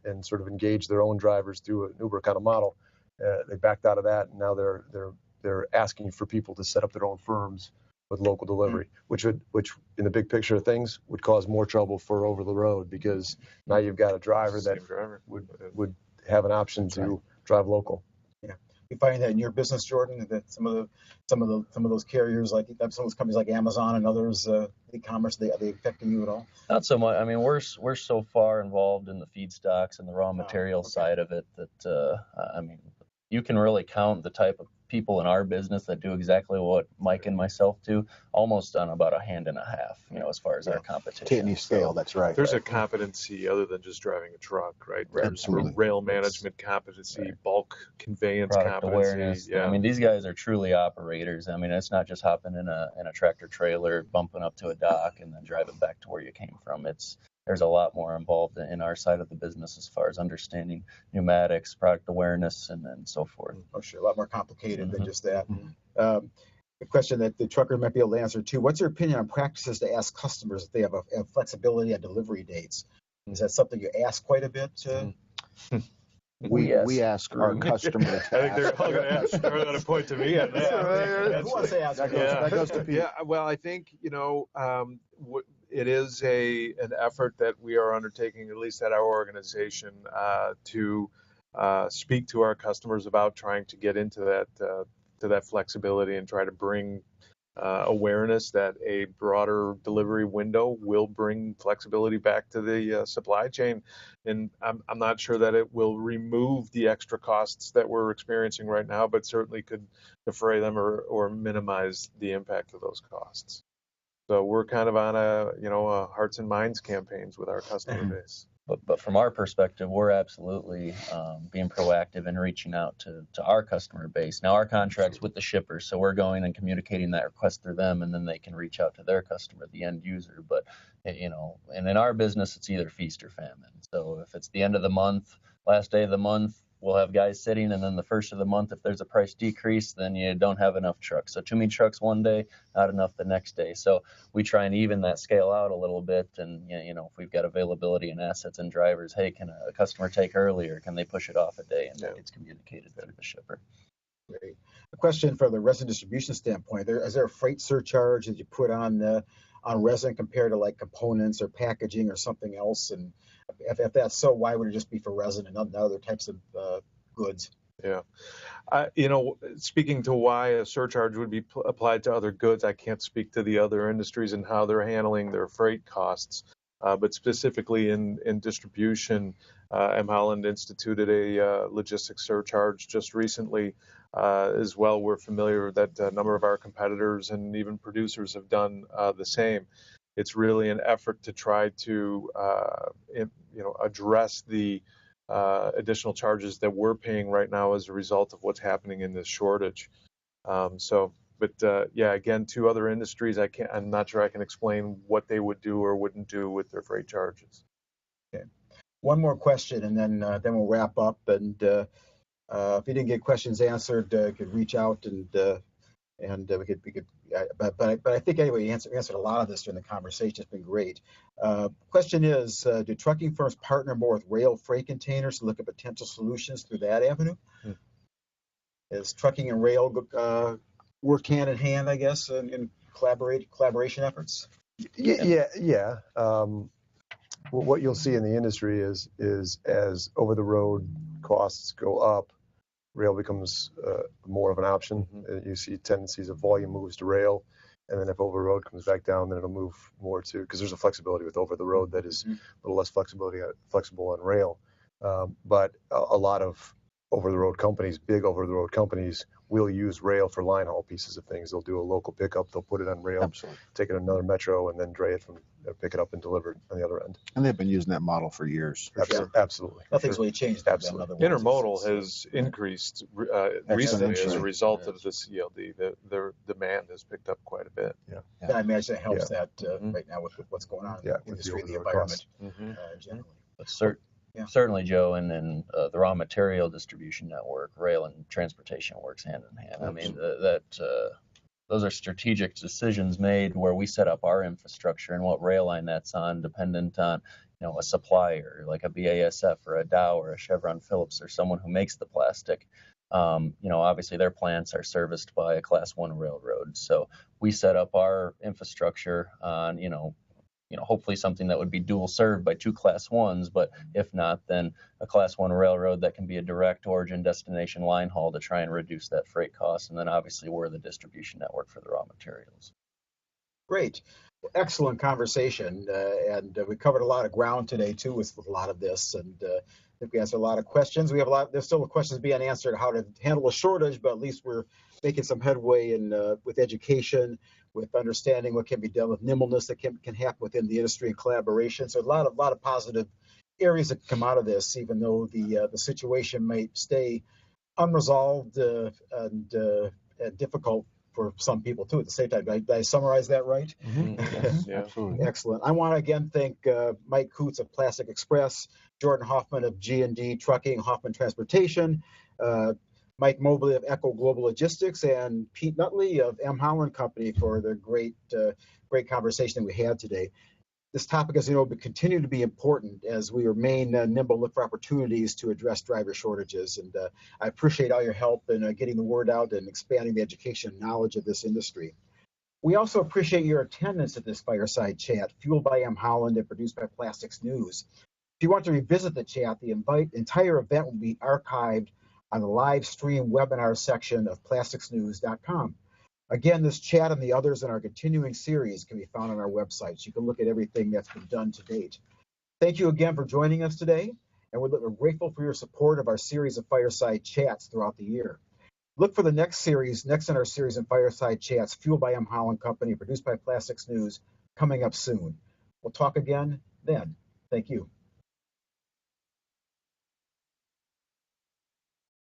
and sort of engage their own drivers through an Uber kind of model. They backed out of that, and now they're asking for people to set up their own firms with local delivery, which in the big picture of things would cause more trouble for over the road, because now you've got a driver that would have an option to drive local. Yeah, you find that in your business, Jordan, that some of those carriers, like some of those companies like Amazon and others, e-commerce, are they affecting you at all? Not so much. I mean, we're so far involved in the feedstocks and the raw material side of it that I mean, you can really count the type of people in our business that do exactly what Mike and myself do, almost on about a hand and a half, as far as our competition. Kidney scale, that's right. There's a competency other than just driving a truck, right? There's Absolutely. Rail management competency, bulk conveyance product competency. Awareness. Yeah. I mean, these guys are truly operators. I mean, it's not just hopping in a tractor trailer, bumping up to a dock, and then driving back to where you came from. There's a lot more involved in our side of the business as far as understanding pneumatics, product awareness, and so forth. Oh, sure. A lot more complicated than just that. A question that the trucker might be able to answer too. What's your opinion on practices to ask customers if they have flexibility on delivery dates? Is that something you ask quite a bit? We ask our customers. I think they're all going to point to me on that. Who wants to ask? That goes to Pete. Yeah, well, I think, it is an effort that we are undertaking, at least at our organization, to speak to our customers about trying to get into that flexibility and try to bring awareness that a broader delivery window will bring flexibility back to the supply chain. And I'm not sure that it will remove the extra costs that we're experiencing right now, but certainly could defray them or minimize the impact of those costs. So we're kind of on a hearts and minds campaigns with our customer base. But from our perspective, we're absolutely being proactive and reaching out to our customer base. Now, our contract's with the shippers, so we're going and communicating that request through them, and then they can reach out to their customer, the end user. But, and in our business, it's either feast or famine. So if it's the end of the month, last day of the month, we'll have guys sitting, and then the first of the month, if there's a price decrease, then you don't have enough trucks. So too many trucks one day, not enough the next day. So we try and even that scale out a little bit. And, if we've got availability and assets and drivers, hey, can a customer take earlier? Can they push it off a day? And that gets communicated through the shipper. Great. A question from the resin distribution standpoint. Is there a freight surcharge that you put on resin compared to like components or packaging or something else? And if that's so, why would it just be for resin and not other types of goods? Yeah. Speaking to why a surcharge would be applied to other goods, I can't speak to the other industries and how they're handling their freight costs. But specifically in distribution, M. Holland instituted a logistics surcharge just recently. As well, we're familiar that a number of our competitors and even producers have done the same. It's really an effort to try to address the additional charges that we're paying right now as a result of what's happening in this shortage. Again, to other industries, I'm not sure I can explain what they would do or wouldn't do with their freight charges. Okay. One more question, and then we'll wrap up. And if you didn't get questions answered, you could reach out and we could. But I think anyway, you answered a lot of this during the conversation. It's been great. Question is, do trucking firms partner more with rail freight containers to look at potential solutions through that avenue? Is trucking and rail work hand in hand, I guess, in collaboration efforts? Yeah. What you'll see in the industry is as over-the-road costs go up, rail becomes more of an option. You see tendencies of volume moves to rail, and then if over-the-road comes back down, then it'll move more to, because there's a flexibility with over-the-road that is a little less flexible on rail. But a lot of over-the-road companies, big over-the-road companies, will use rail for line haul pieces of things. They'll do a local pickup, they'll put it on rail, take it to another metro, and then dray it pick it up and deliver it on the other end. And they've been using that model for years. Absolutely. Nothing's really changed. Absolutely. Intermodal has increed recently as a result of this ELD. Their demand has picked up quite a bit. Yeah, I imagine it helps that right now with what's going on in the industry and the environment generally. But certainly, Joe, and then the raw material distribution network, rail and transportation works hand in hand. Absolutely. I mean, those are strategic decisions made where we set up our infrastructure and what rail line that's on, dependent on a supplier like a BASF or a Dow or a Chevron Phillips or someone who makes the plastic. Obviously their plants are serviced by a Class 1 railroad, so we set up our infrastructure on hopefully something that would be dual served by two Class 1s, but if not, then a Class 1 railroad that can be a direct origin destination line haul to try and reduce that freight cost. And then obviously we're the distribution network for the raw materials. Great. Excellent conversation. And we covered a lot of ground today too with a lot of this. And I think we answered a lot of questions. There's still questions being answered how to handle a shortage, but at least we're making some headway with education, with understanding what can be done with nimbleness that can happen within the industry and collaboration. So a lot of positive areas that come out of this, even though the situation may stay unresolved and difficult for some people too at the same time. Did I summarize that right? Yes, absolutely. Excellent. I want to again thank Mike Coots of Plastic Express, Jordan Hoffman of G&D Trucking, Hoffman Transportation, Mike Mobley of Echo Global Logistics, and Pete Nutley of M. Holland Company for the great conversation that we had today. This topic, as you know, will continue to be important as we remain nimble, look for opportunities to address driver shortages. And I appreciate all your help in getting the word out and expanding the education and knowledge of this industry. We also appreciate your attendance at this Fireside Chat, fueled by M. Holland and produced by Plastics News. If you want to revisit the chat, the entire event will be archived on the live stream webinar section of plasticsnews.com. Again, this chat and the others in our continuing series can be found on our website, so you can look at everything that's been done to date. Thank you again for joining us today, and we're grateful for your support of our series of Fireside Chats throughout the year. Look for the next in our series of Fireside Chats, fueled by M. Holland Company, produced by Plastics News, coming up soon. We'll talk again then. Thank you.